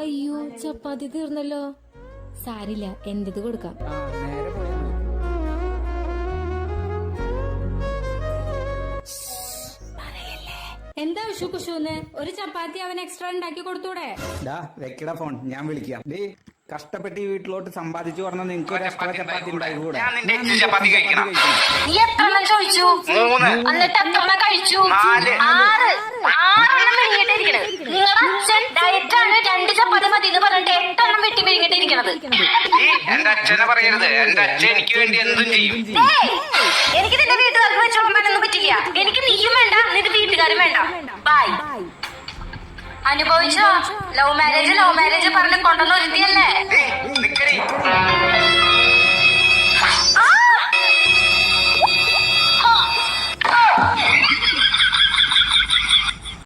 അയ്യോ ചപ്പാത്തി തീർന്നല്ലോ. സാരില്ല, എന്റേത് കൊടുക്കാം. എന്താ വിഷു കുഷൂന്ന്? ഒരു ചപ്പാത്തി അവൻ എക്സ്ട്രാ ഉണ്ടാക്കി കൊടുത്തൂടെ? വെക്കട ഫോൺ, ഞാൻ വിളിക്കാം. കഷ്ടപ്പെട്ട് ഈ വീട്ടിലോട്ട് സമ്പാദിച്ചു പറഞ്ഞ നിങ്ങൾക്ക് ഒരു എക്സ്ട്രാ ചപ്പാത്തി ഉണ്ടായിക്കൂടെ? നീ എത്രണ്ണം ചോദിച്ചു? എന്നിട്ട് എത്രണ്ണം കഴിച്ചു? 6 വിഴുങ്ങിട്ടിരിക്കണത്. നിങ്ങളുടെ അച്ഛൻ ഡയറ്റാണ്, 2 ചപ്പാത്തി മതി എന്ന് പറഞ്ഞിട്ട് 8 എണ്ണം വെട്ടി വിഴുങ്ങിട്ടിരിക്കണത്. എന്റെ അച്ഛനെ പറയരുത്, എന്റെ അച്ഛൻ എനിക്ക് വേണ്ടി എന്തും ചെയ്യും. എനിക്ക് നിന്റെ വീട്ടുകാർക്ക് വെച്ച് ഉറങ്ങാനൊന്നും പറ്റില്ല. എനിക്ക് നീയും വേണ്ട, നിന്റെ വീട്ടുകാരും വേണ്ട. ബൈ. അനുഭവിച്ചോ? ലവ് മാരേജ് പറഞ്ഞ് കൊണ്ടുവന്ന് ഒരുത്തിയല്ലേ?